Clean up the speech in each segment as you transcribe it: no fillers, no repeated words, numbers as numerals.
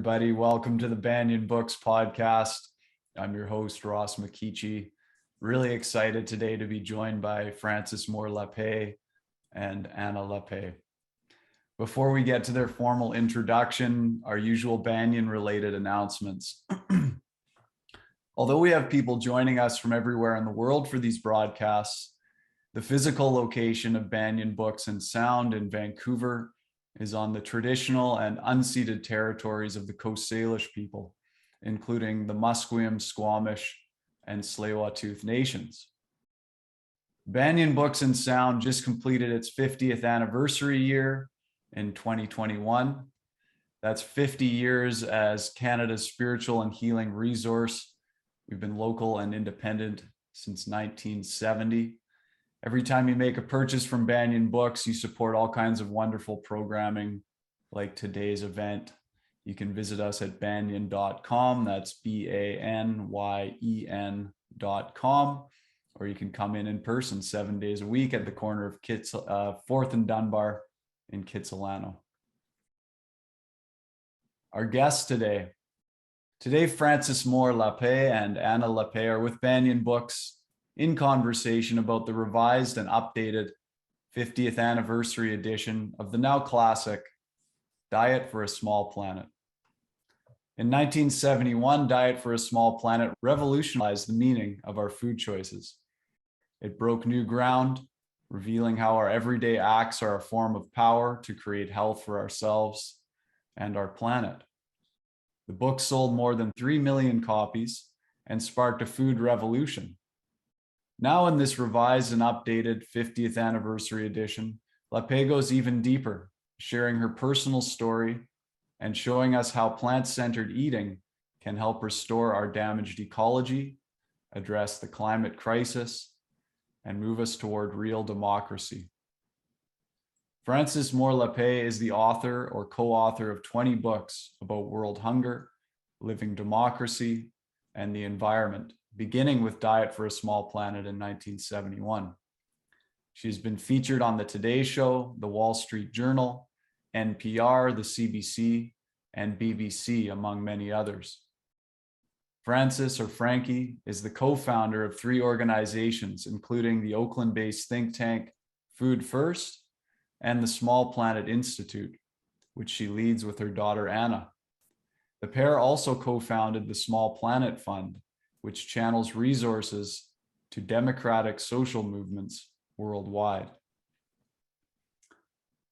everybody. Welcome to the Banyan Books podcast. I'm your host, Ross McKeechee. Really excited today to be joined by Frances Moore Lappé and Anna Lappé. Before we get to their formal introduction, our usual Banyan-related announcements. Although we have people joining us from everywhere in the world for these broadcasts, the physical location of Banyan Books and Sound in Vancouver is on the traditional and unceded territories of the Coast Salish people, including the Musqueam, Squamish, and Tsleil-Waututh nations. Banyan Books and Sound just completed its 50th anniversary year in 2021. That's 50 years as Canada's spiritual and healing resource. We've been local and independent since 1970. Every time you make a purchase from Banyan Books, you support all kinds of wonderful programming like today's event. You can visit us at banyan.com, that's BANYEN.com, or you can come in person 7 days a week at the corner of 4th and Dunbar in Kitsilano. Our guests today. Today, Frances Moore Lappé and Anna Lappé are with Banyan Books in conversation about the revised and updated 50th anniversary edition of the now classic Diet for a Small Planet. In 1971, Diet for a Small Planet revolutionized the meaning of our food choices. It broke new ground, revealing how our everyday acts are a form of power to create health for ourselves and our planet. The book sold more than 3 million copies and sparked a food revolution. Now in this revised and updated 50th anniversary edition, Lappé goes even deeper, sharing her personal story and showing us how plant-centered eating can help restore our damaged ecology, address the climate crisis, and move us toward real democracy. Frances Moore Lappé is the author or co-author of 20 books about world hunger, living democracy, and the environment, beginning with Diet for a Small Planet in 1971. She's been featured on the Today Show, the Wall Street Journal, NPR, the CBC, and BBC, among many others. Frances, or Frankie, is the co-founder of 3 organizations, including the Oakland-based think tank Food First and the Small Planet Institute, which she leads with her daughter Anna. The pair also co-founded the Small Planet Fund, which channels resources to democratic social movements worldwide.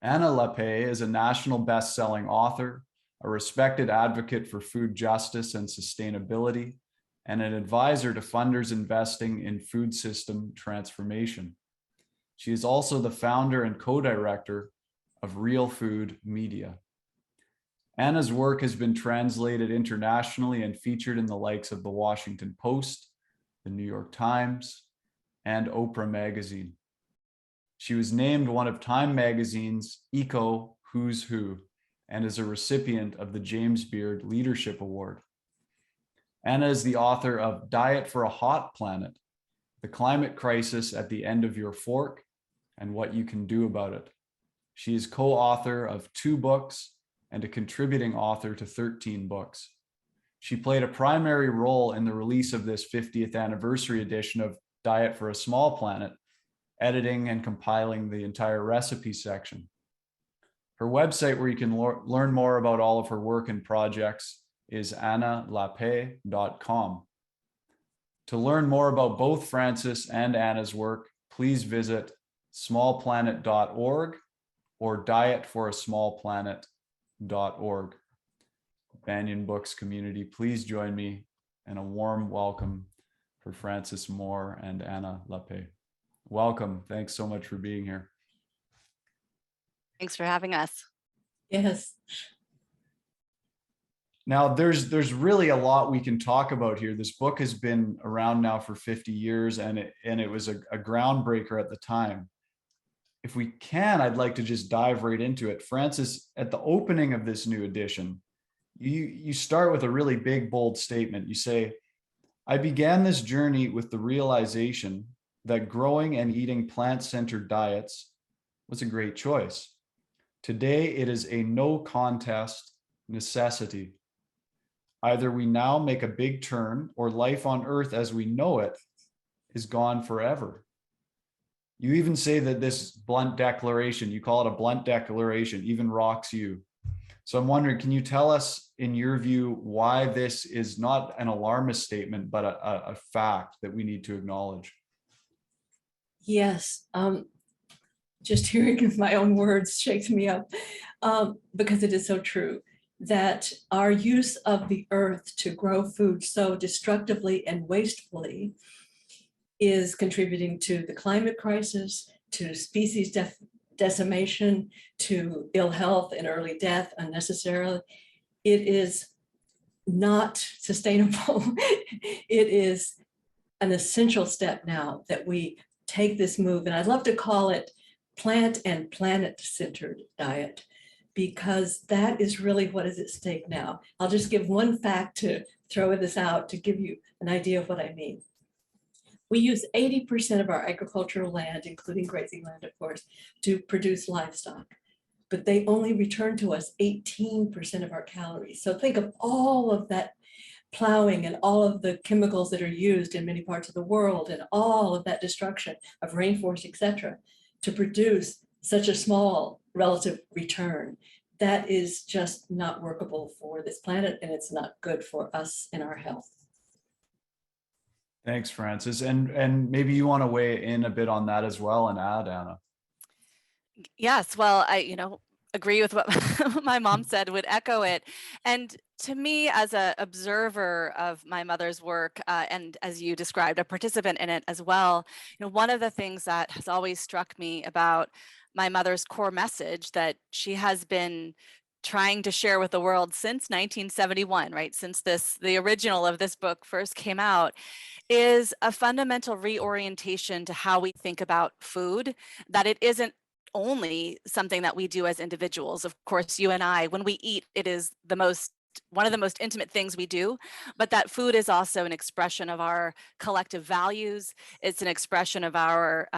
Anna Lappé is a national best-selling author, a respected advocate for food justice and sustainability, and an advisor to funders investing in food system transformation. She is also the founder and co-director of Real Food Media. Anna's work has been translated internationally and featured in the likes of the Washington Post, the New York Times, and Oprah magazine. She was named one of Time magazine's Eco Who's Who and is a recipient of the James Beard Leadership Award. Anna is the author of Diet for a Hot Planet, The Climate Crisis at the End of Your Fork and What You Can Do About It. She is co-author of 2 books and a contributing author to 13 books. She played a primary role in the release of this 50th anniversary edition of Diet for a Small Planet, editing and compiling the entire recipe section. Her website, where you can learn more about all of her work and projects, is annalappe.com. To learn more about both Frances and Anna's work, please visit smallplanet.org or dietforasmallplanet.org. Banyan Books community, please join me in a warm welcome for Frances Moore and Anna Lappé. Welcome. Thanks so much for being here. Thanks for having us. Yes. Now, there's really a lot we can talk about here. This book has been around now for 50 years, and it was a groundbreaker at the time. If we can, I'd like to just dive right into it. Frances, at the opening of this new edition, you start with a really big, bold statement. You say, "I began this journey with the realization that growing and eating plant-centered diets was a great choice. Today, it is a no contest necessity Either we now make a big turn or life on Earth as we know it is gone forever. You even say that this blunt declaration, you call it a blunt declaration, even rocks you. So I'm wondering, can you tell us, in your view, why this is not an alarmist statement, but a fact that we need to acknowledge? Yes, just hearing my own words shakes me up, because it is so true that our use of the earth to grow food so destructively and wastefully is contributing to the climate crisis, to species decimation, to ill health and early death unnecessarily. It is not sustainable. It is an essential step now that we take this move, and I'd love to call it plant and planet-centered diet, because that is really what is at stake now. I'll just give one fact to throw this out to give you an idea of what I mean. We use 80% of our agricultural land, including grazing land, of course, to produce livestock, but they only return to us 18% of our calories. So think of all of that plowing and all of the chemicals that are used in many parts of the world and all of that destruction of rainforest, et cetera, to produce such a small relative return. That is just not workable for this planet, and it's not good for us and our health. Thanks, Frances. And maybe you want to weigh in a bit on that as well and add, Anna. Yes, well, I agree with what my mom said, would echo it. And to me, as an observer of my mother's work, and as you described, a participant in it as well, one of the things that has always struck me about my mother's core message that she has been trying to share with the world since 1971, right? Since the original of this book first came out, is a fundamental reorientation to how we think about food, that it isn't only something that we do as individuals. Of course, you and I, when we eat, it is one of the most intimate things we do, but that food is also an expression of our collective values. It's an expression of our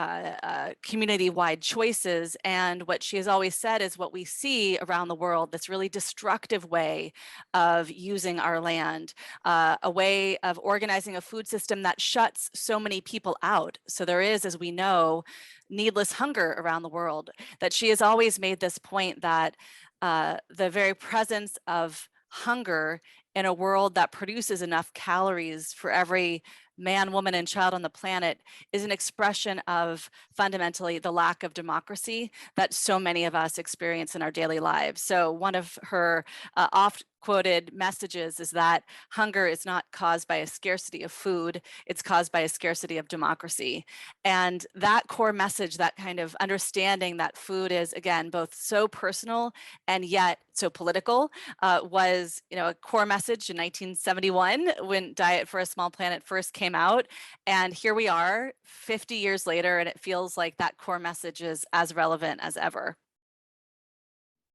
community-wide choices. And what she has always said is what we see around the world, this really destructive way of using our land, a way of organizing a food system that shuts so many people out. So there is, as we know, needless hunger around the world, that she has always made this point that the very presence of hunger in a world that produces enough calories for every man, woman, and child on the planet is an expression of fundamentally the lack of democracy that so many of us experience in our daily lives. So one of her oft quoted messages is that hunger is not caused by a scarcity of food, it's caused by a scarcity of democracy. And that core message, that kind of understanding that food is, again, both so personal and yet so political, was a core message in 1971 when Diet for a Small Planet first came out. And here we are 50 years later, and it feels like that core message is as relevant as ever.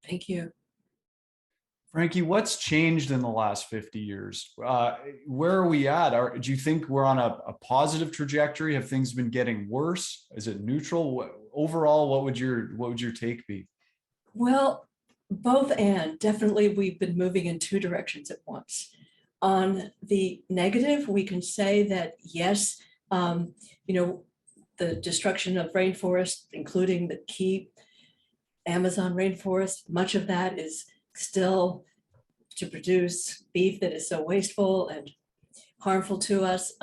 Thank you. Frankie, what's changed in the last 50 years? Where are we at? Do you think we're on a positive trajectory? Have things been getting worse? Is it neutral? Overall, what would your take be? Well, both and. Definitely we've been moving in two directions at once. On the negative, we can say that yes, the destruction of rainforest, including the key Amazon rainforest, much of that is still to produce beef that is so wasteful and harmful to us.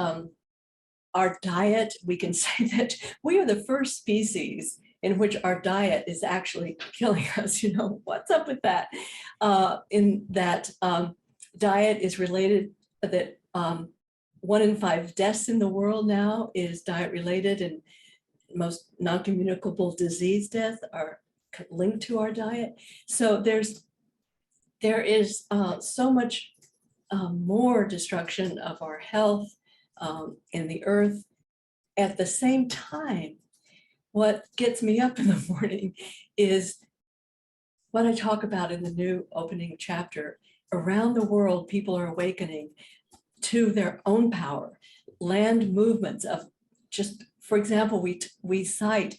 Our diet, we can say that we are the first species in which our diet is actually killing us. What's up with that? In that diet is related, that 1 in 5 deaths in the world now is diet related, and most non-communicable disease deaths are linked to our diet. So there is so much more destruction of our health in the earth. At the same time, what gets me up in the morning is what I talk about in the new opening chapter. Around the world, people are awakening to their own power. Land movements of, just for example, we cite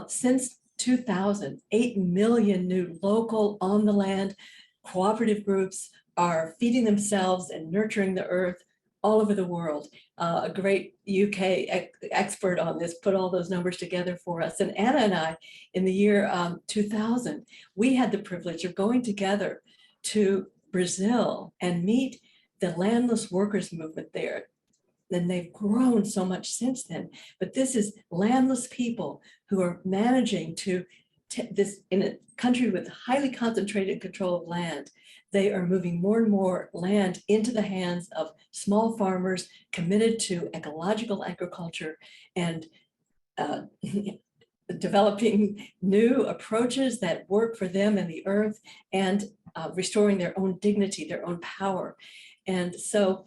since 2000, 8 million new local on the land cooperative groups are feeding themselves and nurturing the earth all over the world. A great UK expert on this put all those numbers together for us. And Anna and I, in the year 2000, we had the privilege of going together to Brazil and meet the landless workers movement there. And they've grown so much since then. But this is landless people who are managing to this in a country with highly concentrated control of land. They are moving more and more land into the hands of small farmers committed to ecological agriculture and developing new approaches that work for them and the earth, and restoring their own dignity, their own power. And so,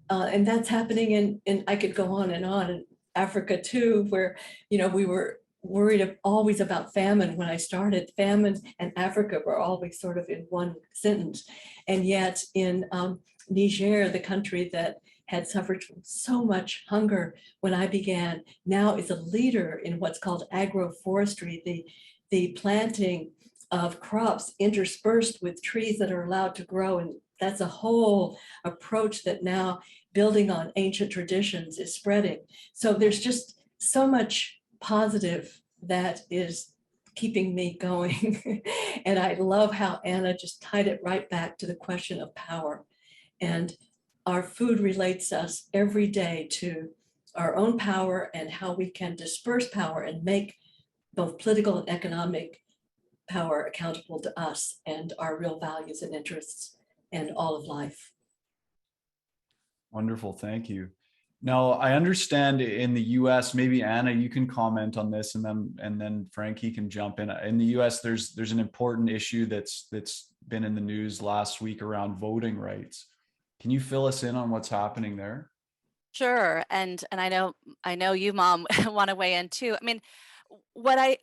and that's happening in I could go on in Africa too, where, you know, we were worried always about famine when I started. Famine and Africa were always sort of in one sentence. And yet in Niger, the country that had suffered from so much hunger when I began, now is a leader in what's called agroforestry, the planting of crops interspersed with trees that are allowed to grow. And that's a whole approach that now, building on ancient traditions, is spreading. So there's just so much positive that is keeping me going. And I love how Anna just tied it right back to the question of power. And our food relates us every day to our own power and how we can disperse power and make both political and economic power accountable to us and our real values and interests and all of life. Wonderful, thank you. Now, I understand in the US, maybe Anna, you can comment on this, and then Frankie can jump in. In the US, there's an important issue that's been in the news last week around voting rights. Can you fill us in on what's happening there? Sure, and I know you, Mom, want to weigh in too. I mean, what I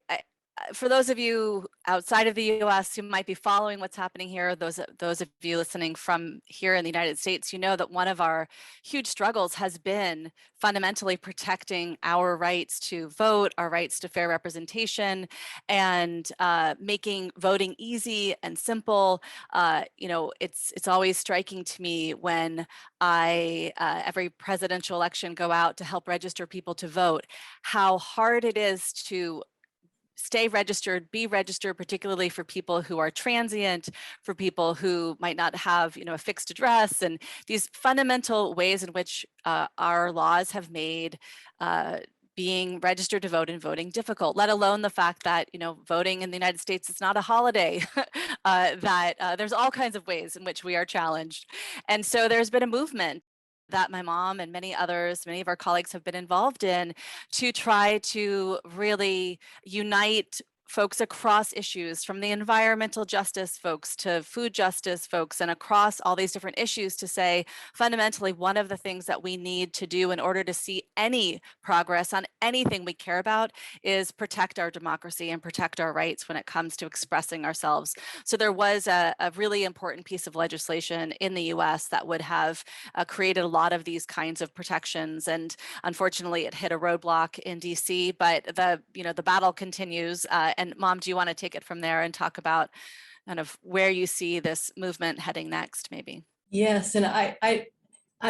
for those of you outside of the US who might be following what's happening here, those of you listening from here in the United States, you know that one of our huge struggles has been fundamentally protecting our rights to vote, our rights to fair representation, and making voting easy and simple. You know, it's always striking to me when I every presidential election go out to help register people to vote, how hard it is to stay registered, be registered, particularly for people who are transient, for people who might not have, you know, a fixed address, and these fundamental ways in which our laws have made being registered to vote and voting difficult, let alone the fact that, you know, voting in the United States is not a holiday, that there's all kinds of ways in which we are challenged. And so there's been a movement that my mom and many others, many of our colleagues have been involved in, to try to really unite folks across issues, from the environmental justice folks to food justice folks, and across all these different issues, to say, fundamentally, one of the things that we need to do in order to see any progress on anything we care about is protect our democracy and protect our rights when it comes to expressing ourselves. So there was a really important piece of legislation in the US that would have created a lot of these kinds of protections. And unfortunately, it hit a roadblock in DC, but the battle continues. And Mom, do you want to take it from there and talk about kind of where you see this movement heading next, maybe? Yes, and I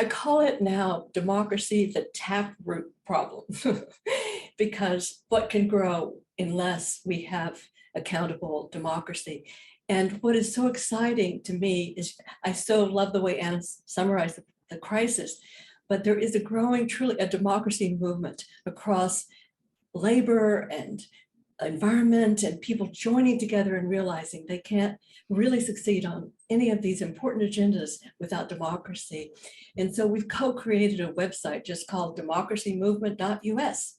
call it now democracy, the taproot problem, because what can grow unless we have accountable democracy? And what is so exciting to me is I so love the way Anna summarized the crisis, but there is a growing, truly a democracy movement across labor and environment, and people joining together and realizing they can't really succeed on any of these important agendas without democracy. And so we've co-created a website just called democracymovement.us.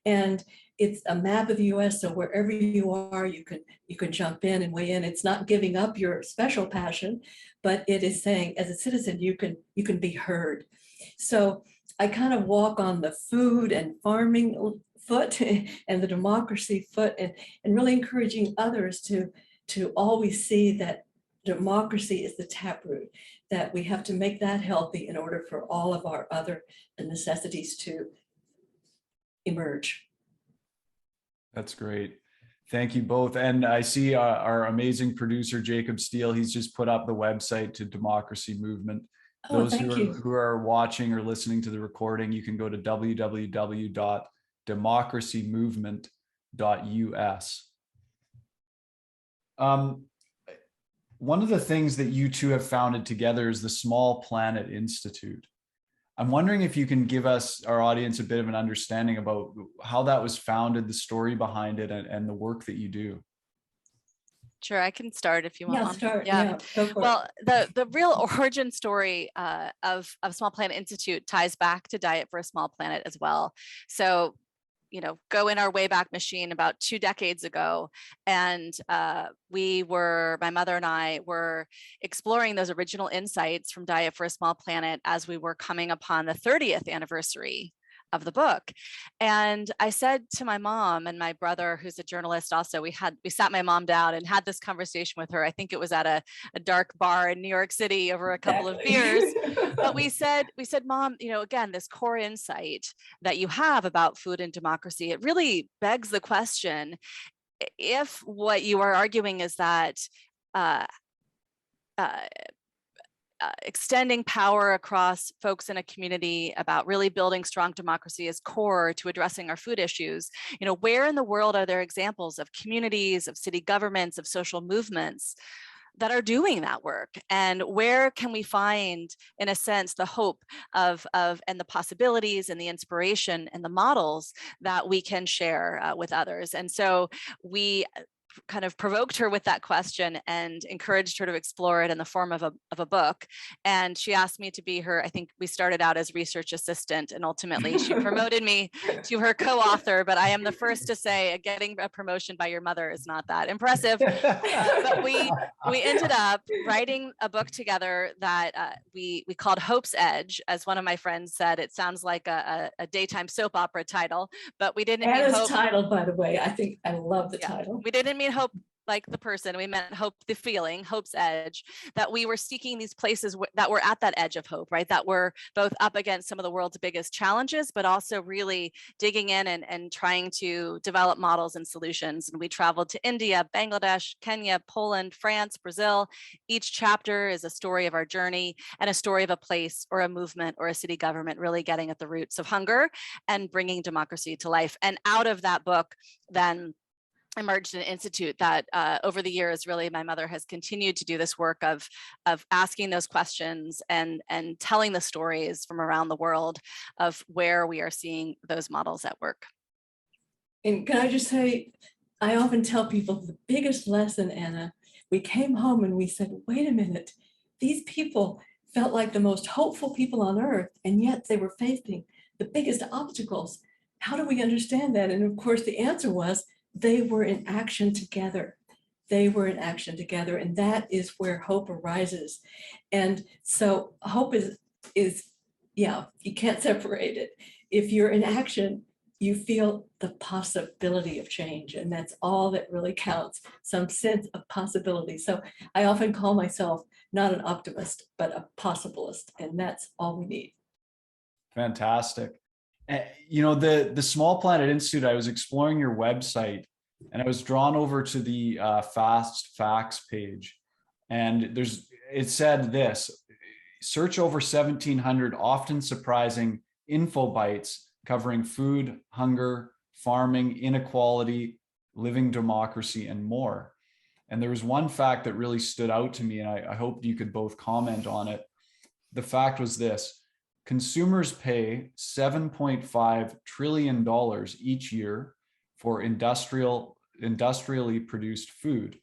And it's a map of the US, so wherever you are, you can jump in and weigh in. It's not giving up your special passion, but it is saying, as a citizen, you can be heard. So I kind of walk on the food and farming foot and the democracy foot, and really encouraging others to always see that democracy is the taproot, that we have to make that healthy in order for all of our other necessities to emerge. That's great. Thank you both. And I see our amazing producer, Jacob Steele, he's just put up the website to Democracy Movement. Oh, Those thank you. who are watching or listening to the recording, you can go to www.democracymovement.us. One of the things that you two have founded together is the Small Planet Institute. I'm wondering if you can give us, our audience, a bit of an understanding about how that was founded, the story behind it, and the work that you do. Sure, I can start if you want. Yeah, Mom. start. Yeah, go for it. Well, the real origin story of Small Planet Institute ties back to Diet for a Small Planet as well. So, you know, go in our Wayback Machine about 2 decades ago, and my mother and I were exploring those original insights from Diet for a Small Planet as we were coming upon the 30th anniversary of the book. And I said to my mom and my brother, who's a journalist also, we sat my mom down and had this conversation with her. I think it was at a dark bar in New York City over a couple of beers. But we said, Mom, you know, again, this core insight that you have about food and democracy, it really begs the question, if what you are arguing is that extending power across folks in a community about really building strong democracy is core to addressing our food issues, you know, where in the world are there examples of communities, of city governments, of social movements that are doing that work? And where can we find, in a sense, the hope of and the possibilities and the inspiration and the models that we can share with others? And so we kind of provoked her with that question and encouraged her to explore it in the form of a book. And she asked me to be her, I think we started out as research assistant, and ultimately she promoted me to her co-author. But I am the first to say, getting a promotion by your mother is not that impressive. But we ended up writing a book together that we called Hope's Edge. As one of my friends said, it sounds like a daytime soap opera title, but we didn't mean hope. Title, by the way, I think I love the title. We didn't mean hope like the person, we meant hope, the feeling, Hope's Edge, that we were seeking these places that were at that edge of hope, right? That were both up against some of the world's biggest challenges, but also really digging in and trying to develop models and solutions. And we traveled to India, Bangladesh, Kenya, Poland, France, Brazil. Each chapter is a story of our journey and a story of a place or a movement or a city government really getting at the roots of hunger and bringing democracy to life. And out of that book, then emerged an institute that over the years, really, my mother has continued to do this work of asking those questions and telling the stories from around the world of where we are seeing those models at work. And can I just say, I often tell people the biggest lesson, Anna, we came home and we said, wait a minute, these people felt like the most hopeful people on earth, and yet they were facing the biggest obstacles. How do we understand that? And of course, the answer was, they were in action together. They were in action together, and that is where hope arises. And so hope is yeah, you can't separate it. If you're in action, you feel the possibility of change, and that's all that really counts, some sense of possibility. So I often call myself not an optimist, but a possibilist, and that's all we need. Fantastic. You know, the Small Planet Institute, I was exploring your website and I was drawn over to the fast facts page, and it said this: search over 1,700 often surprising info bites covering food, hunger, farming, inequality, living democracy, and more. And there was one fact that really stood out to me, and I hoped you could both comment on it. The fact was this: consumers pay $7.5 trillion each year for industrially produced food,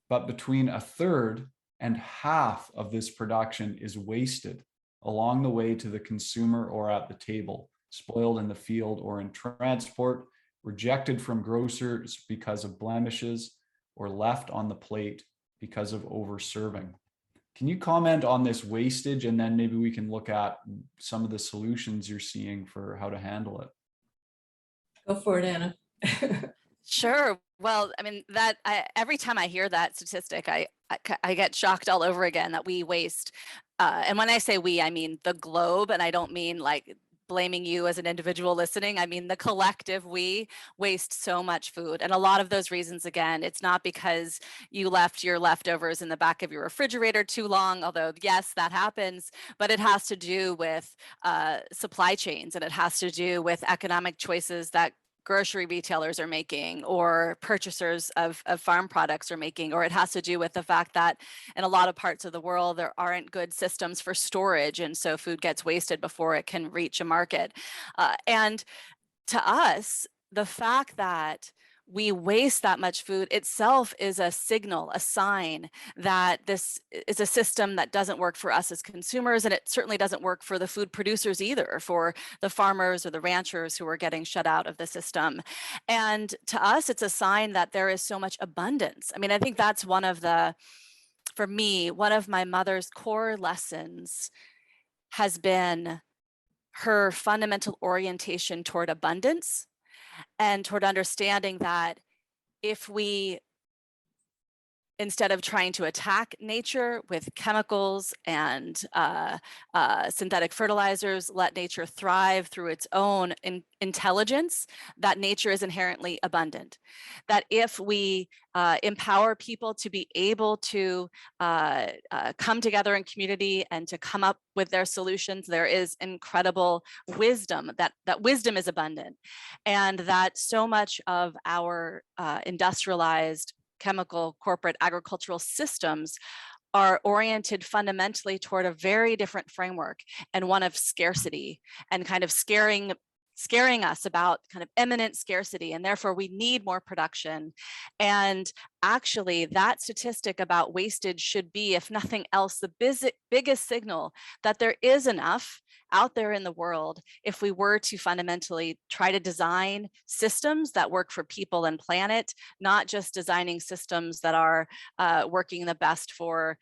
but between a third and half of this production is wasted along the way to the consumer or at the table, spoiled in the field or in transport, rejected from grocers because of blemishes, or left on the plate because of over-serving. Can you comment on this wastage, and then maybe we can look at some of the solutions you're seeing for how to handle it? Go for it, Anna. Sure. Well, I mean, every time I hear that statistic, I get shocked all over again that we waste. And when I say we, I mean the globe, and I don't mean like blaming you as an individual listening. I mean, the collective, we waste so much food. And a lot of those reasons, again, it's not because you left your leftovers in the back of your refrigerator too long, although yes, that happens, but it has to do with supply chains, and it has to do with economic choices that grocery retailers are making, or purchasers of farm products are making, or it has to do with the fact that in a lot of parts of the world, there aren't good systems for storage. And so food gets wasted before it can reach a market. And to us, the fact that we waste that much food itself is a signal, a sign that this is a system that doesn't work for us as consumers. And it certainly doesn't work for the food producers either, for the farmers or the ranchers who are getting shut out of the system. And to us, it's a sign that there is so much abundance. I mean, I think that's one of the, for me, one of my mother's core lessons has been her fundamental orientation toward abundance and toward understanding that if we, instead of trying to attack nature with chemicals and synthetic fertilizers, let nature thrive through its own intelligence, that nature is inherently abundant. That if we empower people to be able to come together in community and to come up with their solutions, there is incredible wisdom, that wisdom is abundant. And that so much of our industrialized chemical, corporate, agricultural systems are oriented fundamentally toward a very different framework, and one of scarcity, and kind of scaring us about kind of imminent scarcity, and therefore we need more production. And actually that statistic about wastage should be, if nothing else, the biggest signal that there is enough out there in the world if we were to fundamentally try to design systems that work for people and planet, not just designing systems that are working the best for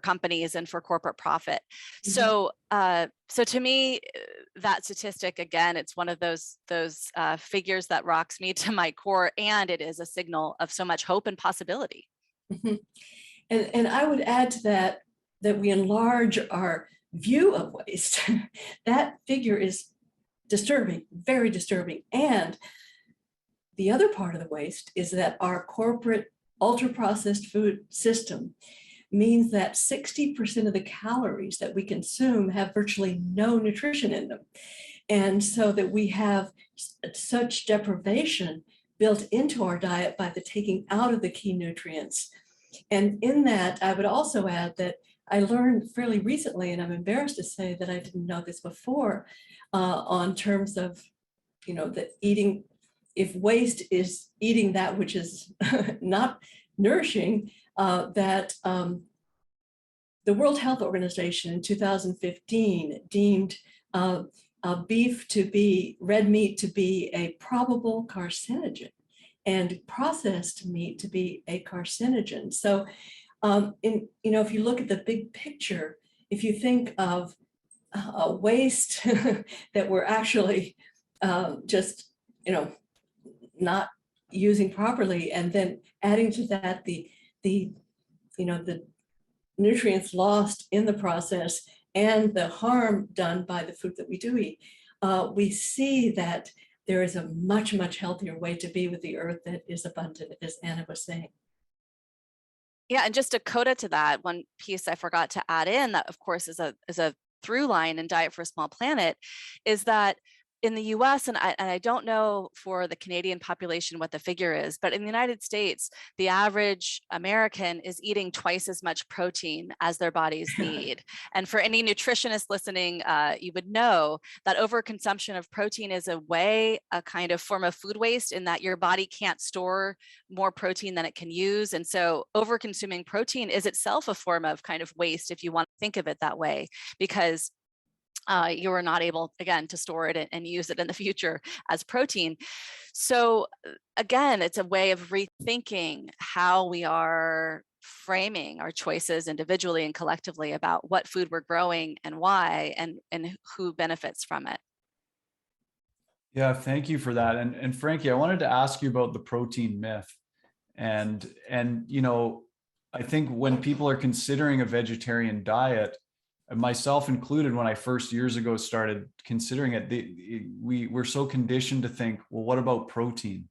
companies and for corporate profit. So to me, that statistic, again, it's one of those figures that rocks me to my core, and it is a signal of so much hope and possibility. And I would add to that we enlarge our view of waste. That figure is disturbing, very disturbing. And the other part of the waste is that our corporate ultra-processed food system means that 60% of the calories that we consume have virtually no nutrition in them. And so that we have such deprivation built into our diet by the taking out of the key nutrients. And in that, I would also add that I learned fairly recently, and I'm embarrassed to say that I didn't know this before, on terms of, that eating, if waste is eating that which is not nourishing, that the World Health Organization in 2015 deemed beef to be, red meat to be a probable carcinogen, and processed meat to be a carcinogen. So if you look at the big picture, if you think of waste that we're actually just, not using properly, and then adding to that the nutrients lost in the process and the harm done by the food that we do eat, we see that there is a much, much healthier way to be with the earth that is abundant, as Anna was saying. Yeah, and just a coda to that, one piece I forgot to add in that, of course, is a through line in Diet for a Small Planet, is that in the US, and I don't know for the Canadian population what the figure is, but in the United States, the average American is eating twice as much protein as their bodies need. And for any nutritionist listening, you would know that overconsumption of protein is a kind of form of food waste, in that your body can't store more protein than it can use. And so overconsuming protein is itself a form of kind of waste, if you want to think of it that way, because you are not able, again, to store it and use it in the future as protein. So again, it's a way of rethinking how we are framing our choices individually and collectively about what food we're growing and why, and who benefits from it. Yeah, thank you for that. And Frankie, I wanted to ask you about the protein myth. And I think when people are considering a vegetarian diet, myself included, when I first years ago started considering it, we're so conditioned to think, well, what about protein?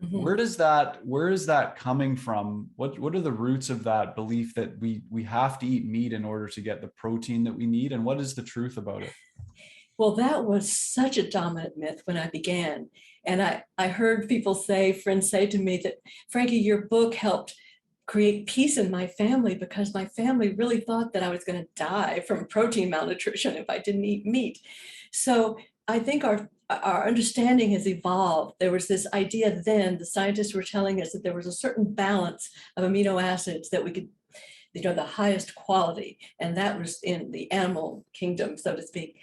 Where is that coming from? What are the roots of that belief that we have to eat meat in order to get the protein that we need? And what is the truth about it? Well, that was such a dominant myth when I began. And I heard people say, friends say to me that, Frankie, your book helped create peace in my family because my family really thought that I was going to die from protein malnutrition if I didn't eat meat. So I think our understanding has evolved. There was this idea then, the scientists were telling us that there was a certain balance of amino acids that we could, the highest quality, and that was in the animal kingdom, so to speak.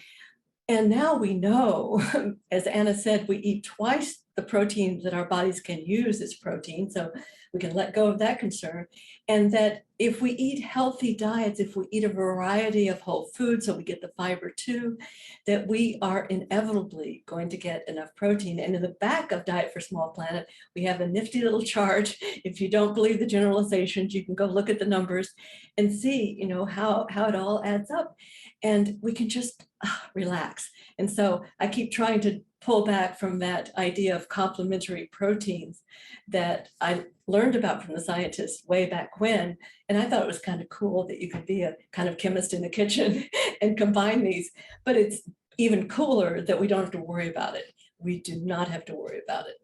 And now we know, as Anna said, we eat twice the protein that our bodies can use as protein, so we can let go of that concern. And that if we eat healthy diets, if we eat a variety of whole foods, so we get the fiber too, that we are inevitably going to get enough protein. And in the back of Diet for Small Planet, we have a nifty little chart. If you don't believe the generalizations, you can go look at the numbers and see, how it all adds up. And we can just relax. And so I keep trying to pull back from that idea of complementary proteins that I learned about from the scientists way back when. And I thought it was kind of cool that you could be a kind of chemist in the kitchen and combine these. But it's even cooler that we don't have to worry about it. We do not have to worry about it.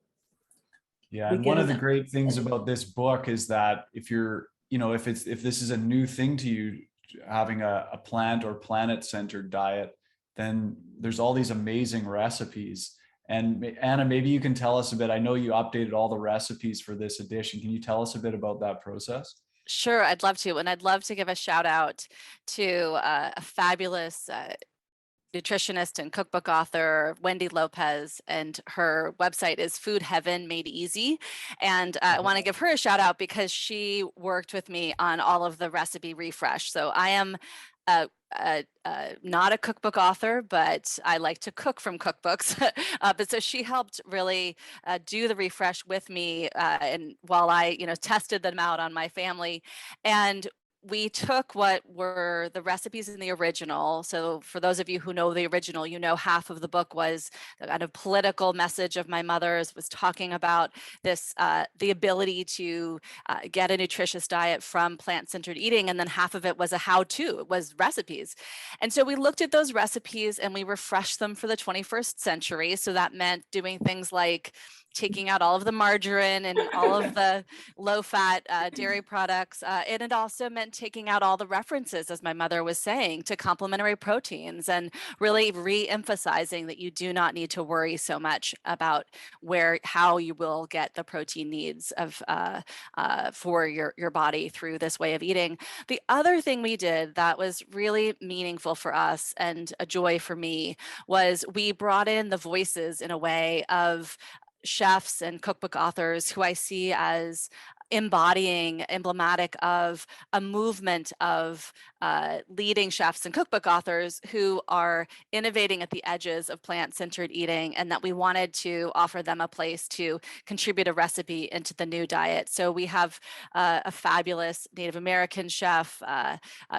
Yeah, and one of the great things about this book is that if you're, if this is a new thing to you, having a plant or planet-centered diet, then there's all these amazing recipes. And Anna, maybe you can tell us a bit. I know you updated all the recipes for this edition. Can you tell us a bit about that process? Sure, I'd love to. And I'd love to give a shout out to a fabulous nutritionist and cookbook author, Wendy Lopez, and her website is Food Heaven Made Easy. And I want to give her a shout out because she worked with me on all of the recipe refresh. So I am not a cookbook author, but I like to cook from cookbooks. But so she helped really do the refresh with me, and while I, tested them out on my family. And we took what were the recipes in the original. So for those of you who know the original, half of the book was the kind of political message of my mother's, was talking about this, the ability to get a nutritious diet from plant-centered eating. And then half of it was a how-to, it was recipes. And so we looked at those recipes and we refreshed them for the 21st century. So that meant doing things like taking out all of the margarine and all of the low-fat dairy products. And it also meant taking out all the references, as my mother was saying, to complementary proteins, and really re-emphasizing that you do not need to worry so much about how you will get the protein needs of for your body through this way of eating. The other thing we did that was really meaningful for us and a joy for me was we brought in the voices in a way of chefs and cookbook authors who I see as emblematic of a movement of leading chefs and cookbook authors who are innovating at the edges of plant-centered eating, and that we wanted to offer them a place to contribute a recipe into the new diet. So we have a fabulous Native American chef,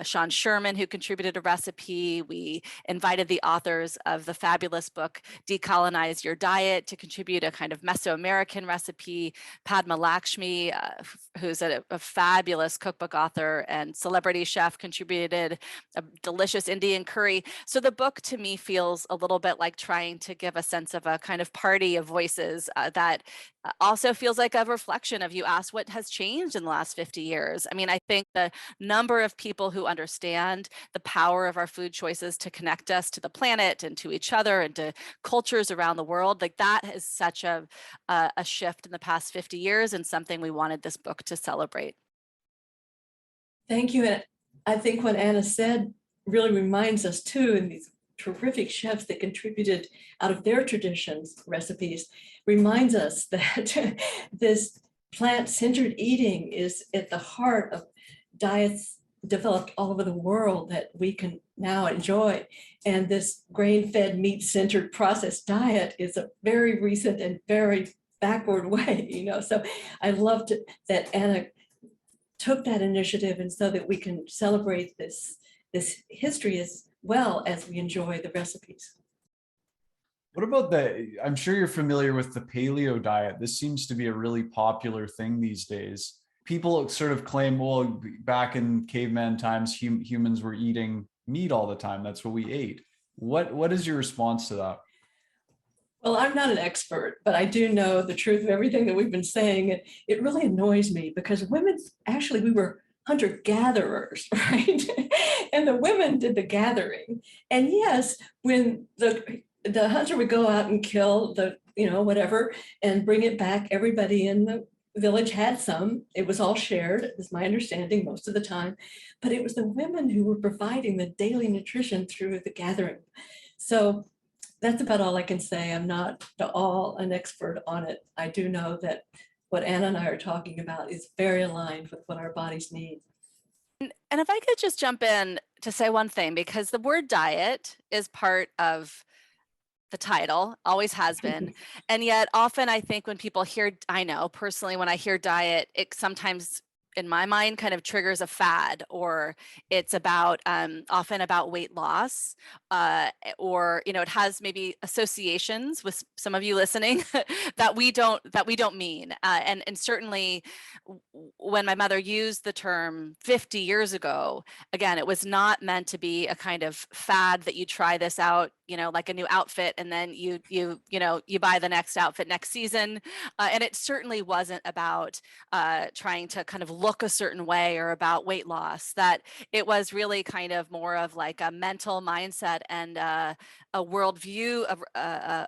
Sean Sherman, who contributed a recipe. We invited the authors of the fabulous book, Decolonize Your Diet, to contribute a kind of Mesoamerican recipe. Padma Lakshmi, who's a fabulous cookbook author and celebrity chef, contributed a delicious Indian curry. So the book to me feels a little bit like trying to give a sense of a kind of party of voices that also feels like a reflection of, you asked what has changed in the last 50 years. I mean, I think the number of people who understand the power of our food choices to connect us to the planet and to each other and to cultures around the world, like that is such a shift in the past 50 years, and something we wanted this book to celebrate. Thank you. And I think what Anna said really reminds us too, and these terrific chefs that contributed out of their traditions, recipes, reminds us that this plant-centered eating is at the heart of diets developed all over the world that we can now enjoy. And this grain-fed, meat-centered processed diet is a very recent and very backward way, So I loved that Anna took that initiative, and so that we can celebrate this this history as well as we enjoy the recipes. What about I'm sure you're familiar with the paleo diet. This seems to be a really popular thing these days. People sort of claim, well, back in caveman times, humans were eating meat all the time. That's what we ate. What is your response to that? Well, I'm not an expert, but I do know the truth of everything that we've been saying. It really annoys me because women, actually, we were hunter-gatherers, right? And the women did the gathering. And yes, when the hunter would go out and kill the, whatever, and bring it back, everybody in the village had some. It was all shared, is my understanding most of the time. But it was the women who were providing the daily nutrition through the gathering. So that's about all I can say. I'm not at all an expert on it. I do know that what Anna and I are talking about is very aligned with what our bodies need. And if I could just jump in to say one thing, because the word diet is part of the title, always has been. And yet often I think when people hear, I know personally, when I hear diet, it sometimes in my mind kind of triggers a fad, or it's about often about weight loss, or it has maybe associations with some of you listening that we don't mean. And certainly when my mother used the term 50 years ago, again, it was not meant to be a kind of fad that you try this out, like a new outfit, and then you buy the next outfit next season. And it certainly wasn't about trying to kind of look a certain way or about weight loss. That it was really kind of more of like a mental mindset and a worldview of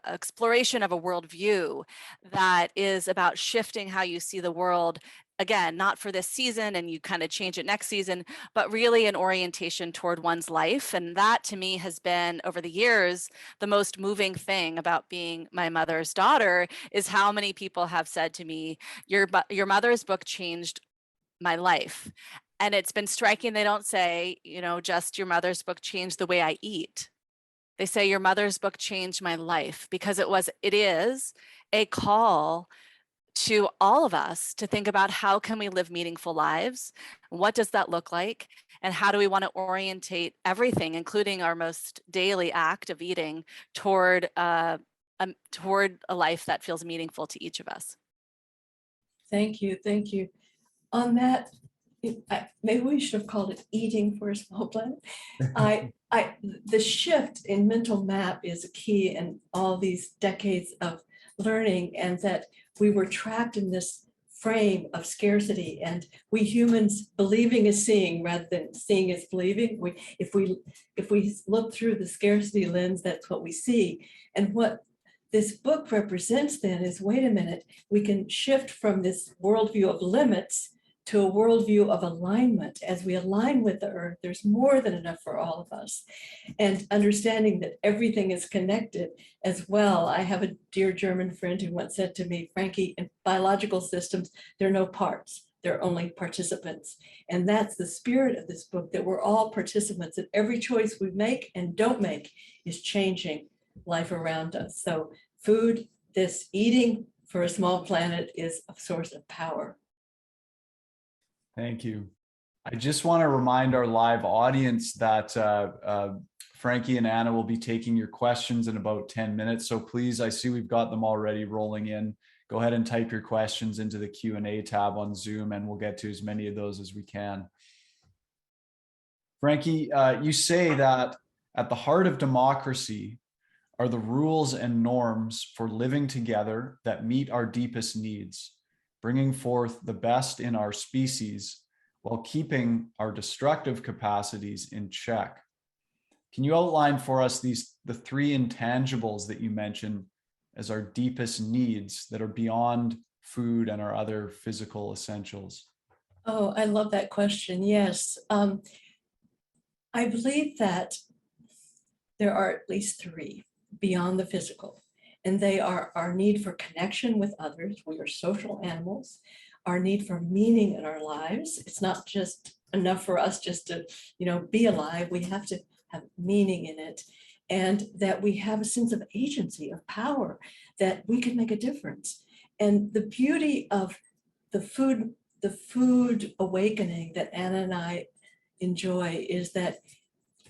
exploration of a worldview that is about shifting how you see the world. Again, not for this season and you kind of change it next season, but really an orientation toward one's life. And that to me has been over the years, the most moving thing about being my mother's daughter is how many people have said to me, your mother's book changed my life. And it's been striking. They don't say, just your mother's book changed the way I eat. They say your mother's book changed my life, because it is a call to all of us to think about how can we live meaningful lives? What does that look like? And how do we want to orientate everything, including our most daily act of eating, toward a life that feels meaningful to each of us? Thank you. Thank you. On that, maybe we should have called it eating for a small planet. The shift in mental map is a key in all these decades of learning, and that we were trapped in this frame of scarcity, and we humans believing is seeing rather than seeing is believing. If we look through the scarcity lens, that's what we see. And what this book represents then is, wait a minute, we can shift from this worldview of limits to a worldview of alignment. As we align with the earth, there's more than enough for all of us. And understanding that everything is connected as well. I have a dear German friend who once said to me, Frankie, in biological systems, there are no parts, there are only participants. And that's the spirit of this book, that we're all participants, and every choice we make and don't make is changing life around us. So food, this eating for a small planet, is a source of power. Thank you. I just want to remind our live audience that Frankie and Anna will be taking your questions in about 10 minutes. So please, I see we've got them already rolling in. Go ahead and type your questions into the Q&A tab on Zoom, and we'll get to as many of those as we can. Frankie, you say that at the heart of democracy are the rules and norms for living together that meet our deepest needs, bringing forth the best in our species while keeping our destructive capacities in check. Can you outline for us the three intangibles that you mentioned as our deepest needs that are beyond food and our other physical essentials? Oh, I love that question. Yes. I believe that there are at least three beyond the physical. And they are our need for connection with others. We are social animals. Our need for meaning in our lives. It's not just enough for us just to, be alive. We have to have meaning in it. And that we have a sense of agency, of power, that we can make a difference. And the beauty of the food awakening that Anna and I enjoy is that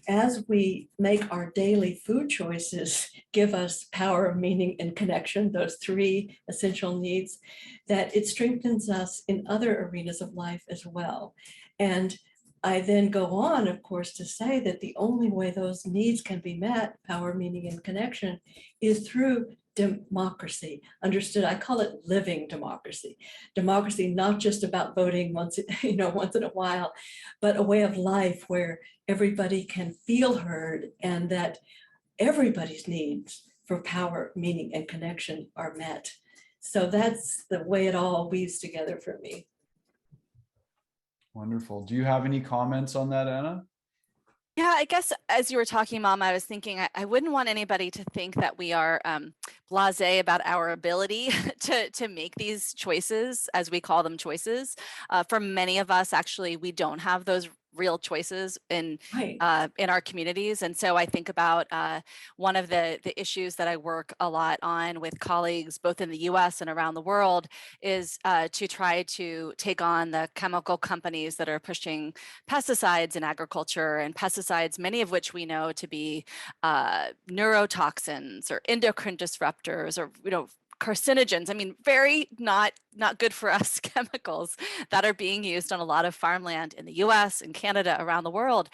as we make our daily food choices give us power, meaning, and connection, those three essential needs, that it strengthens us in other arenas of life as well. And I then go on, of course, to say that the only way those needs can be met, power, meaning, and connection, is through democracy. Understood? I call it living democracy. Democracy, not just about voting once in a while, but a way of life where everybody can feel heard and that everybody's needs for power, meaning, and connection are met. So that's the way it all weaves together for me. Wonderful. Do you have any comments on that, Anna? Yeah, I guess as you were talking, Mom, I was thinking I wouldn't want anybody to think that we are blasé about our ability to make these choices, as we call them choices. For many of us, actually, we don't have those real choices in our communities. And so I think about one of the issues that I work a lot on with colleagues, both in the US and around the world, is to try to take on the chemical companies that are pushing pesticides in agriculture, and pesticides, many of which we know to be neurotoxins or endocrine disruptors or, carcinogens. I mean, very not good for us chemicals that are being used on a lot of farmland in the US and Canada, around the world.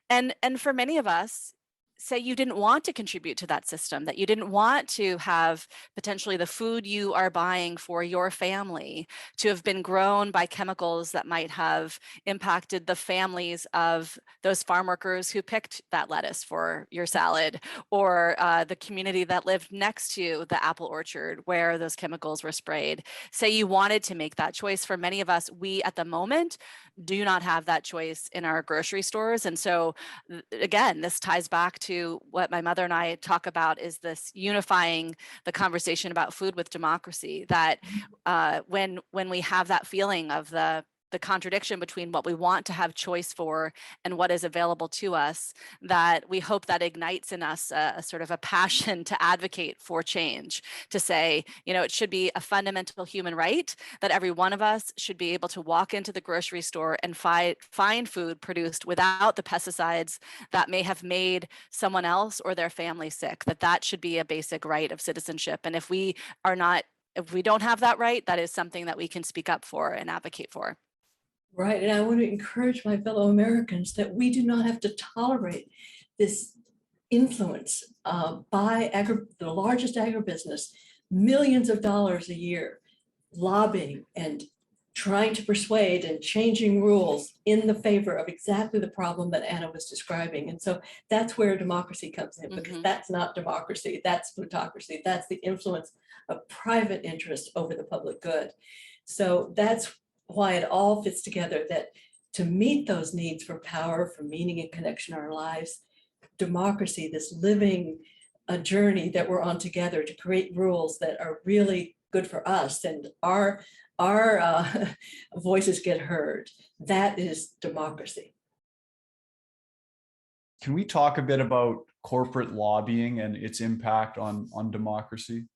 And for many of us, say you didn't want to contribute to that system, that you didn't want to have potentially the food you are buying for your family to have been grown by chemicals that might have impacted the families of those farm workers who picked that lettuce for your salad, or the community that lived next to the apple orchard where those chemicals were sprayed. Say you wanted to make that choice. For many of us, we at the moment do not have that choice in our grocery stores. And so again, this ties back to what my mother and I talk about, is this unifying the conversation about food with democracy, that when we have that feeling of the contradiction between what we want to have choice for and what is available to us, that we hope that ignites in us a sort of a passion to advocate for change, to say, it should be a fundamental human right that every one of us should be able to walk into the grocery store and find food produced without the pesticides that may have made someone else or their family sick, that should be a basic right of citizenship. And if we don't have that right, that is something that we can speak up for and advocate for. Right, and I want to encourage my fellow Americans that we do not have to tolerate this influence by the largest agribusiness, millions of dollars a year, lobbying and trying to persuade and changing rules in the favor of exactly the problem that Anna was describing. And so that's where democracy comes in, because that's not democracy, that's plutocracy, that's the influence of private interest over the public good. So that's why it all fits together, that to meet those needs for power, for meaning and connection in our lives, democracy, this living journey that we're on together to create rules that are really good for us and our voices get heard, that is democracy. Can we talk a bit about corporate lobbying and its impact on democracy?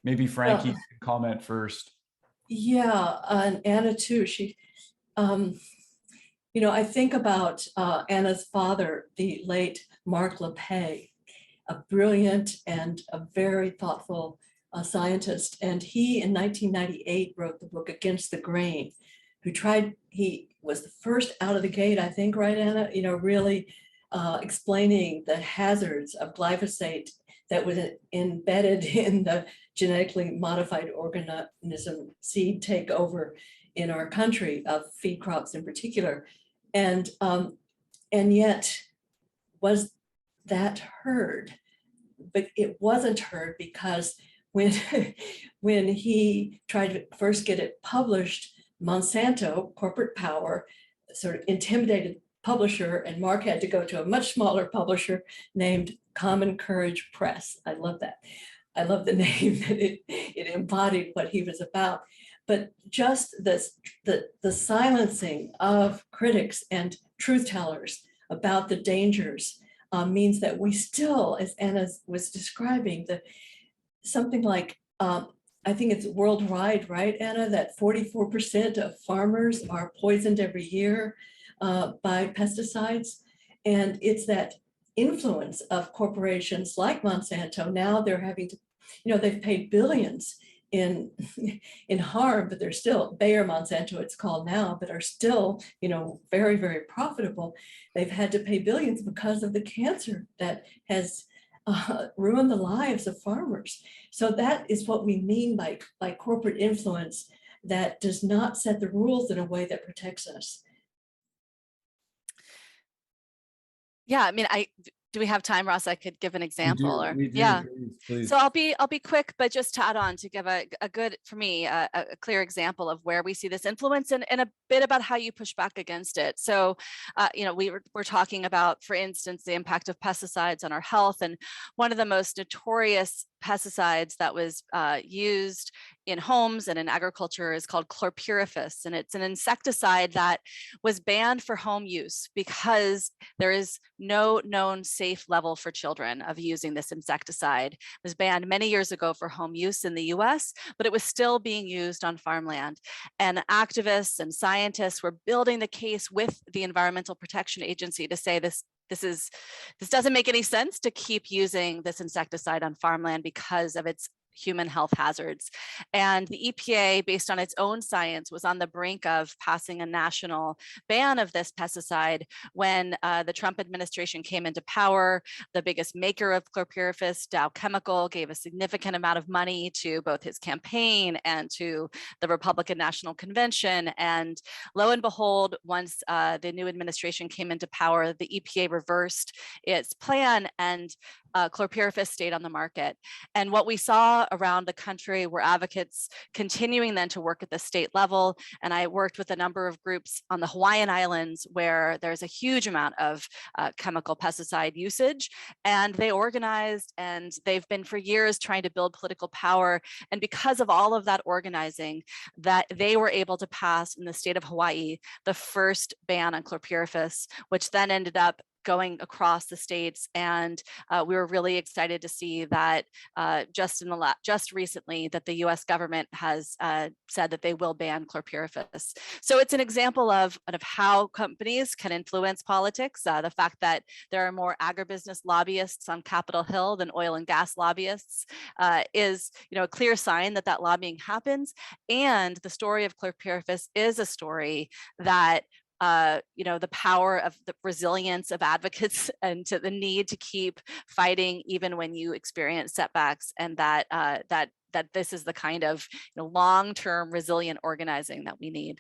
Maybe Frankie can comment first. Yeah, and Anna too. She, I think about Anna's father, the late Moore Lappé, a brilliant and a very thoughtful scientist. And he, in 1998, wrote the book Against the Grain, he was the first out of the gate, I think, right, Anna, really explaining the hazards of glyphosate that was embedded in the genetically modified organism seed takeover in our country, of feed crops in particular. And yet, was that heard? But it wasn't heard, because when he tried to first get it published, Monsanto, corporate power, sort of intimidated publisher, and Mark had to go to a much smaller publisher named Common Courage Press. I love that. I love the name, that it embodied what he was about. But just the silencing of critics and truth tellers about the dangers means that we still, as Anna was describing, something like, I think it's worldwide, right, Anna, that 44% of farmers are poisoned every year by pesticides. And it's that influence of corporations like Monsanto. Now they're having to, they've paid billions in harm, but they're still, Bayer Monsanto it's called now, but are still, very, very profitable. They've had to pay billions because of the cancer that has ruined the lives of farmers. So that is what we mean by corporate influence that does not set the rules in a way that protects us. Yeah, I mean, do we have time, Ross? I could give an example. We do, yeah. please. So I'll be quick, but just to add on to give a good, for me, a clear example of where we see this influence and a bit about how you push back against it. So, we're talking about, for instance, the impact of pesticides on our health. And one of the most notorious pesticides that was used in homes and in agriculture is called chlorpyrifos. And it's an insecticide that was banned for home use because there is no known safe level for children of using this insecticide. It was banned many years ago for home use in the US, but it was still being used on farmland. And activists and scientists were building the case with the Environmental Protection Agency to say this doesn't make any sense to keep using this insecticide on farmland because of its human health hazards. And the EPA, based on its own science, was on the brink of passing a national ban of this pesticide when the Trump administration came into power. The biggest maker of chlorpyrifos, Dow Chemical, gave a significant amount of money to both his campaign and to the Republican National Convention. And lo and behold, once the new administration came into power, the EPA reversed its plan and chlorpyrifos stayed on the market. And what we saw around the country were advocates continuing then to work at the state level. And I worked with a number of groups on the Hawaiian Islands where there's a huge amount of chemical pesticide usage. And they organized, and they've been for years trying to build political power. And because of all of that organizing, that they were able to pass in the state of Hawaii the first ban on chlorpyrifos, which then ended up going across the states. And we were really excited to see that just recently that the US government has said that they will ban chlorpyrifos. So it's an example of how companies can influence politics. The fact that there are more agribusiness lobbyists on Capitol Hill than oil and gas lobbyists is a clear sign that that lobbying happens. And the story of chlorpyrifos is a story that the power of the resilience of advocates and to the need to keep fighting even when you experience setbacks, and that this is the kind of long-term resilient organizing that we need.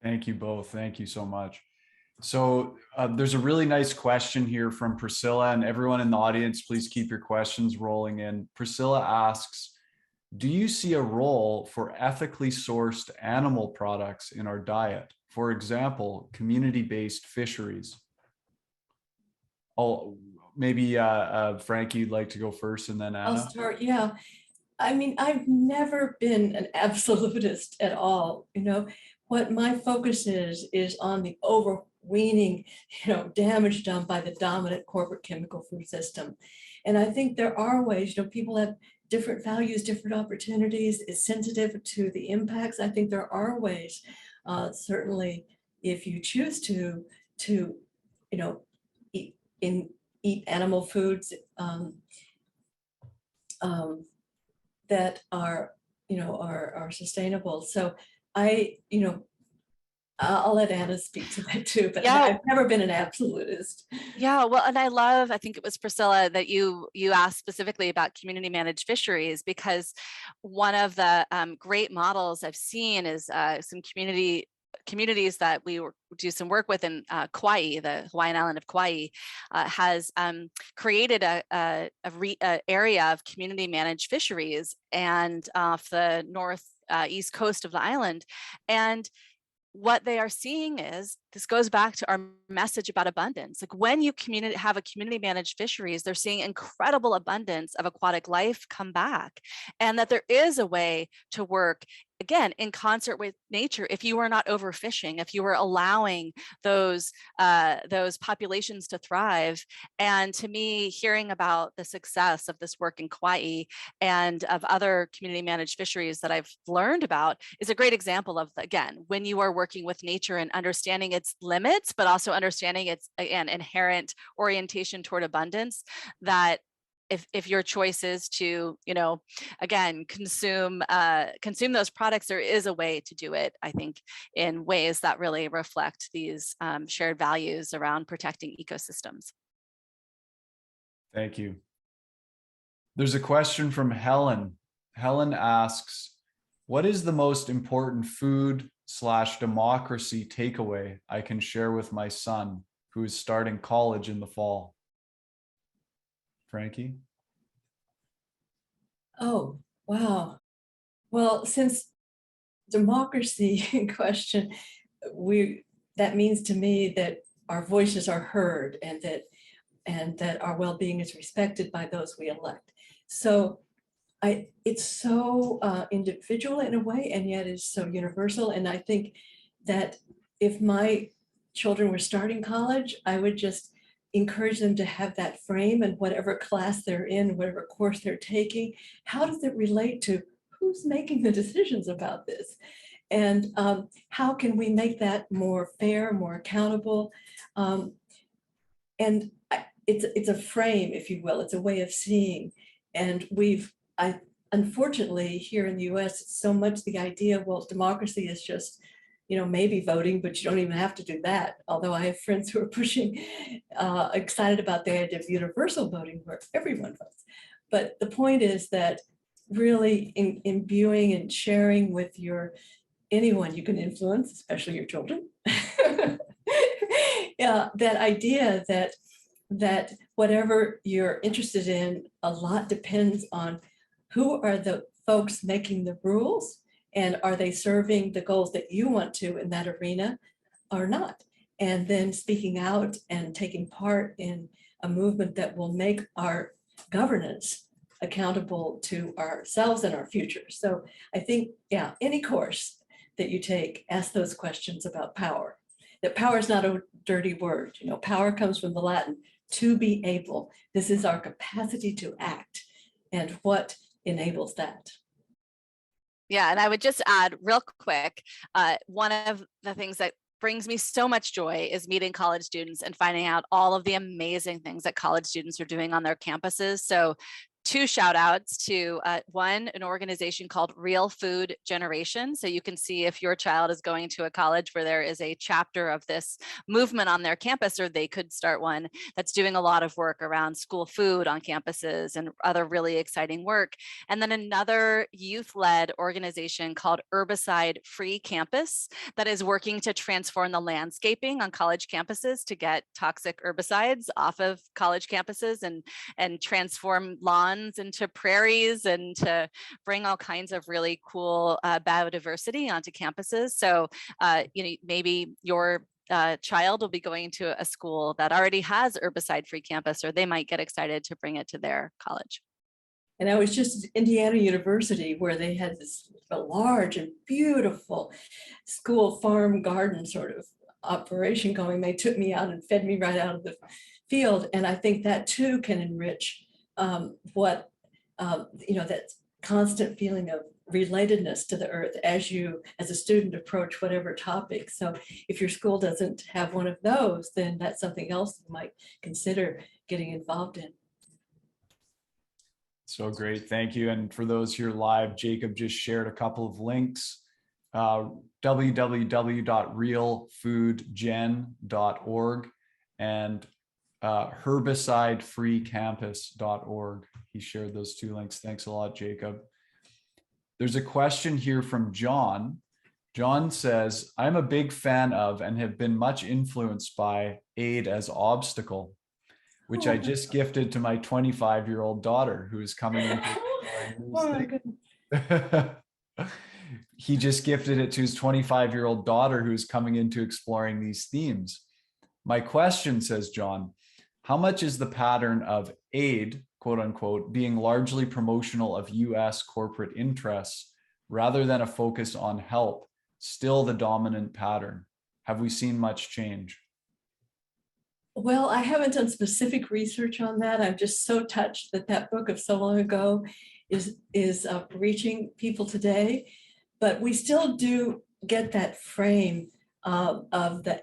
Thank you both. Thank you so much. So there's a really nice question here from Priscilla, and everyone in the audience, please keep your questions rolling in. Priscilla asks, do you see a role for ethically sourced animal products in our diet? For example, community-based fisheries. Maybe Frankie, you'd like to go first, and then Anna. I'll start. Yeah. I mean, I've never been an absolutist at all. What my focus is on the overweening, damage done by the dominant corporate chemical food system. And I think there are ways, people have different values, different opportunities, is sensitive to the impacts. I think there are ways, certainly if you choose to eat animal foods that are sustainable. So I'll let Anna speak to that too, but yeah. I've never been an absolutist. Yeah, well, and I think it was Priscilla that you asked specifically about community managed fisheries, because one of the great models I've seen is some communities that we do some work with in Kauai, the Hawaiian island of Kauai, has created a area of community managed fisheries and off the east coast of the island. And what they are seeing is, this goes back to our message about abundance. Like when you have a community managed fisheries, they're seeing incredible abundance of aquatic life come back, and that there is a way to work again, in concert with nature, if you were not overfishing, if you were allowing those populations to thrive. And to me, hearing about the success of this work in Kauai and of other community managed fisheries that I've learned about is a great example of, again, when you are working with nature and understanding its limits, but also understanding its, again, inherent orientation toward abundance, that if your choice is to, again, consume those products, there is a way to do it, I think, in ways that really reflect these shared values around protecting ecosystems. Thank you. There's a question from Helen. Helen asks, what is the most important food/democracy takeaway I can share with my son who is starting college in the fall? Frankie? Oh, wow. Well, since democracy in question, that means to me that our voices are heard and that our well-being is respected by those we elect. So it's so individual in a way, and yet it's so universal. And I think that if my children were starting college, I would just encourage them to have that frame, and whatever class they're in, whatever course they're taking, how does it relate to who's making the decisions about this? And how can we make that more fair, more accountable? And it's a frame, if you will, it's a way of seeing. And unfortunately, here in the US, it's so much the idea, well, democracy is just, maybe voting, but you don't even have to do that. Although I have friends who are pushing, excited about the idea of universal voting where everyone votes. But the point is that really imbuing and sharing with anyone you can influence, especially your children, yeah, that idea that whatever you're interested in, a lot depends on who are the folks making the rules, and are they serving the goals that you want to in that arena or not? And then speaking out and taking part in a movement that will make our governance accountable to ourselves and our future. So I think, yeah, any course that you take, ask those questions about power. That power is not a dirty word. Power comes from the Latin, to be able. This is our capacity to act, and what enables that. Yeah, and I would just add real quick, one of the things that brings me so much joy is meeting college students and finding out all of the amazing things that college students are doing on their campuses. So 2 shout outs to one, an organization called Real Food Generation. So you can see if your child is going to a college where there is a chapter of this movement on their campus, or they could start one that's doing a lot of work around school food on campuses and other really exciting work. And then another youth-led organization called Herbicide Free Campus that is working to transform the landscaping on college campuses to get toxic herbicides off of college campuses and transform lawns into prairies and to bring all kinds of really cool biodiversity onto campuses. So, maybe your child will be going to a school that already has herbicide-free campus, or they might get excited to bring it to their college. And I was just at Indiana University, where they had a large and beautiful school farm garden sort of operation going. They took me out and fed me right out of the field. And I think that too can enrich that constant feeling of relatedness to the earth as you, as a student, approach whatever topic. So if your school doesn't have one of those, then that's something else you might consider getting involved in. So great, thank you. And for those here live, Jacob just shared a couple of links. www.realfoodgen.org and herbicidefreecampus.org. He shared those 2 links. Thanks a lot, Jacob. There's a question here from John. John says, I'm a big fan of and have been much influenced by Aid as Obstacle, which I just gifted to my 25-year-old daughter who is coming into He just gifted it to his 25-year-old daughter who is coming into exploring these themes. My question, says John, how much is the pattern of aid, quote unquote, being largely promotional of US corporate interests rather than a focus on help, still the dominant pattern? Have we seen much change? Well, I haven't done specific research on that. I'm just so touched that that book of so long ago is reaching people today. But we still do get that frame of the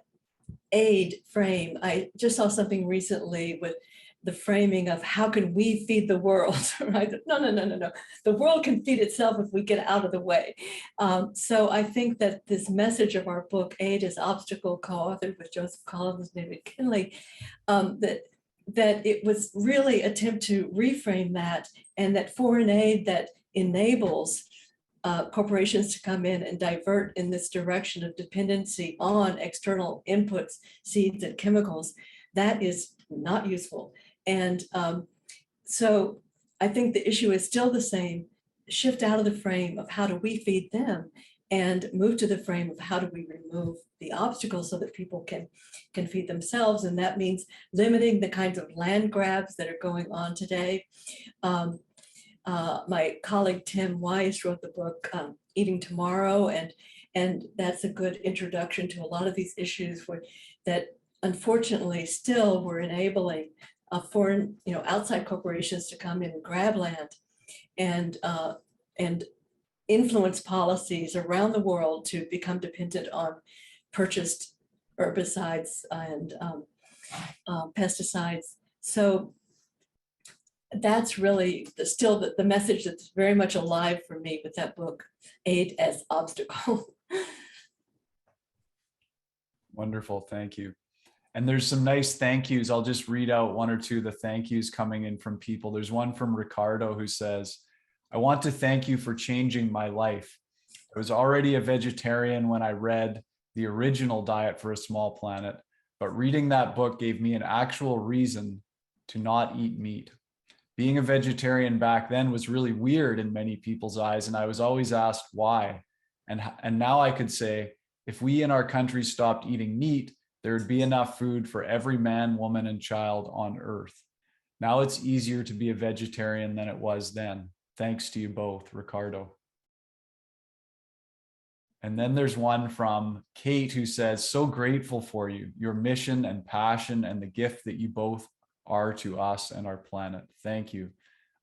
aid frame. I just saw something recently with the framing of how can we feed the world, right? No. The world can feed itself if we get out of the way. So I think that this message of our book, Aid as Obstacle, co-authored with Joseph Collins and David Kinley, that it was really attempt to reframe that, and that foreign aid that enables corporations to come in and divert in this direction of dependency on external inputs, seeds and chemicals, that is not useful. And so I think the issue is still the same: shift out of the frame of how do we feed them and move to the frame of how do we remove the obstacles so that people can feed themselves. And that means limiting the kinds of land grabs that are going on today. My colleague Tim Weiss wrote the book Eating Tomorrow, and that's a good introduction to a lot of these issues that unfortunately still we're enabling foreign, outside corporations to come in and grab land and influence policies around the world to become dependent on purchased herbicides and pesticides. So that's really still the message that's very much alive for me with that book, Aid as Obstacle. Wonderful, thank you. And there's some nice thank yous. I'll just read out one or two of the thank yous coming in from people. There's one from Ricardo who says, I want to thank you for changing my life. I was already a vegetarian when I read the original Diet for a Small Planet, but reading that book gave me an actual reason to not eat meat. Being a vegetarian back then was really weird in many people's eyes, and I was always asked why. And now I could say, if we in our country stopped eating meat, there would be enough food for every man, woman, and child on earth. Now it's easier to be a vegetarian than it was then. Thanks to you both, Ricardo. And then there's one from Kate who says, so grateful for you, your mission and passion and the gift that you both are to us and our planet. Thank you.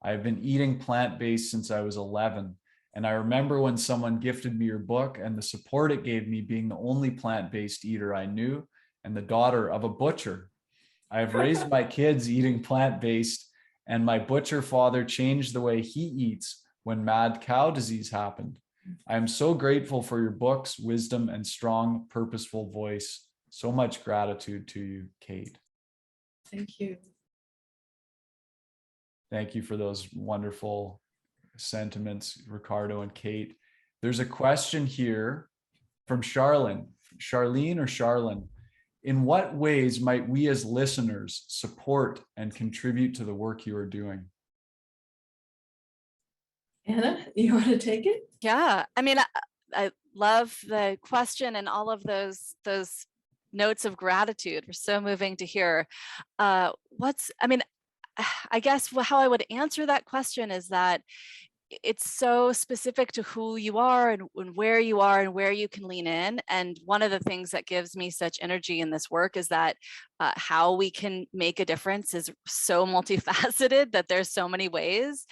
I've been eating plant-based since I was 11. And I remember when someone gifted me your book and the support it gave me, being the only plant-based eater I knew and the daughter of a butcher. I have raised my kids eating plant-based, and my butcher father changed the way he eats when mad cow disease happened. I am so grateful for your books, wisdom, and strong, purposeful voice. So much gratitude to you, Kate. Thank you. Thank you for those wonderful sentiments, Ricardo and Kate. There's a question here from Charlene or Charlene. In what ways might we as listeners support and contribute to the work you are doing? Anna, you want to take it? Yeah, I mean, I love the question and all of those notes of gratitude. We're so moving to hear. I guess how I would answer that question is that it's so specific to who you are and where you are and where you can lean in. And one of the things that gives me such energy in this work is that how we can make a difference is so multifaceted that there's so many ways,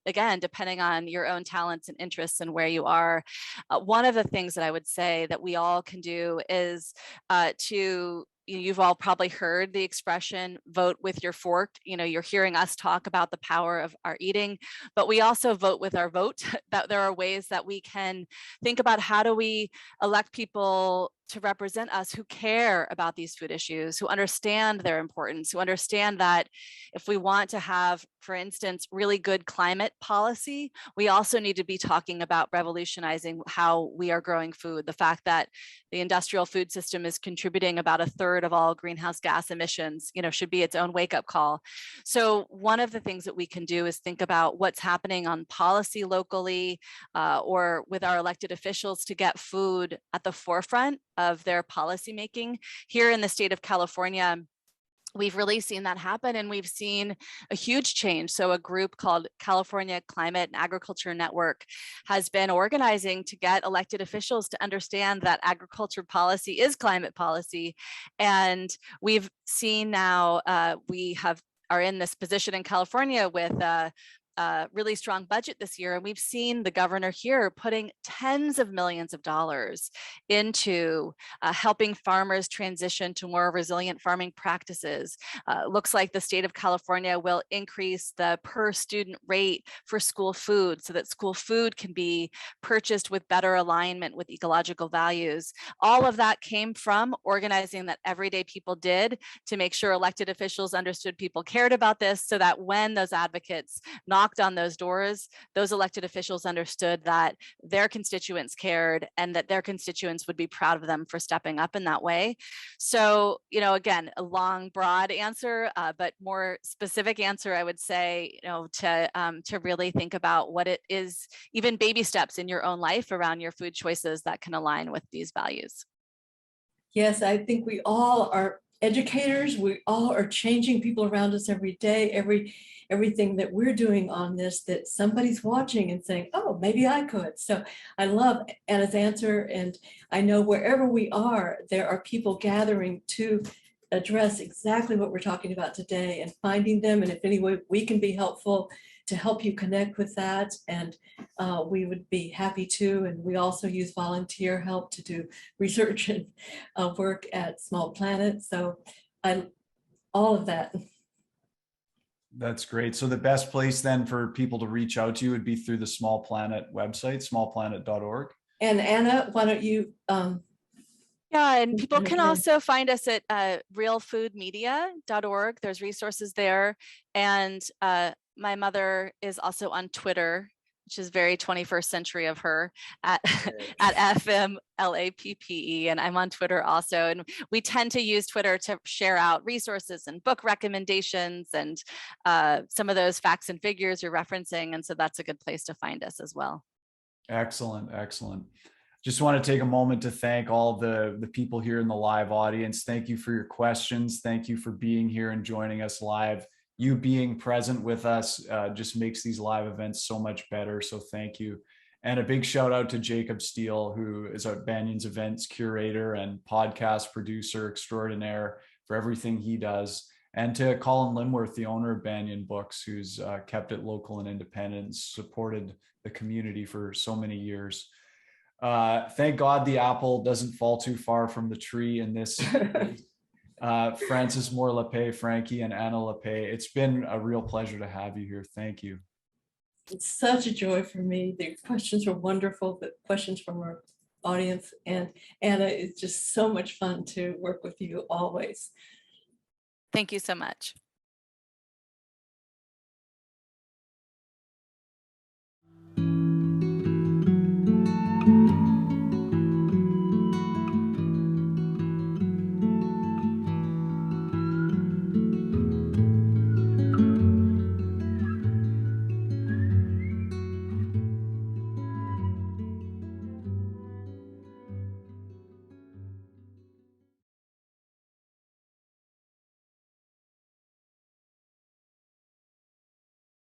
again, depending on your own talents and interests and where you are. One of the things that I would say that we all can do is you've all probably heard the expression, vote with your fork. You're hearing us talk about the power of our eating, but we also vote with our vote. That there are ways that we can think about how do we elect people to represent us who care about these food issues, who understand their importance, who understand that if we want to have, for instance, really good climate policy, we also need to be talking about revolutionizing how we are growing food. The fact that the industrial food system is contributing about 1/3 of all greenhouse gas emissions, should be its own wake-up call. So one of the things that we can do is think about what's happening on policy locally or with our elected officials to get food at the forefront of their policymaking. Here in the state of California, we've really seen that happen, and we've seen a huge change. So a group called California Climate and Agriculture Network has been organizing to get elected officials to understand that agriculture policy is climate policy. And we've seen now are in this position in California with really strong budget this year. And we've seen the governor here putting tens of millions of dollars into helping farmers transition to more resilient farming practices. Looks like the state of California will increase the per student rate for school food so that school food can be purchased with better alignment with ecological values. All of that came from organizing that everyday people did to make sure elected officials understood people cared about this, so that when those advocates knocked on those doors, those elected officials understood that their constituents cared and that their constituents would be proud of them for stepping up in that way. So, again, a long, broad answer, but more specific answer, I would say, to really think about what it is, even baby steps in your own life around your food choices that can align with these values. Yes, I think we all are educators. We all are changing people around us every day. Everything that we're doing on this, that somebody's watching and saying, oh, maybe I could. So I love Anna's answer. And I know wherever we are, there are people gathering to address exactly what we're talking about today and finding them. And if any way we can be helpful to help you connect with that, and we would be happy to. And we also use volunteer help to do research and work at Small Planet. So all of that. That's great. So the best place then for people to reach out to you would be through the Small Planet website, smallplanet.org. And Anna, why don't you? Yeah, and people can also find us at realfoodmedia.org. There's resources there. And my mother is also on Twitter, which is very 21st century of her, at FMLAPPE, and I'm on Twitter also. And we tend to use Twitter to share out resources and book recommendations and some of those facts and figures you're referencing. And so that's a good place to find us as well. Excellent, excellent. Just want to take a moment to thank all the people here in the live audience. Thank you for your questions. Thank you for being here and joining us live. You being present with us just makes these live events so much better. So thank you. And a big shout out to Jacob Steele, who is our Banyan's events curator and podcast producer extraordinaire, for everything he does. And to Colin Linworth, the owner of Banyan Books, who's kept it local and independent, supported the community for so many years. Thank God the apple doesn't fall too far from the tree in this. Francis Moore Lappé, Frankie, and Anna Lappé, it's been a real pleasure to have you here. Thank you. It's such a joy for me. The questions were wonderful, the questions from our audience. And Anna, it's just so much fun to work with you always. Thank you so much.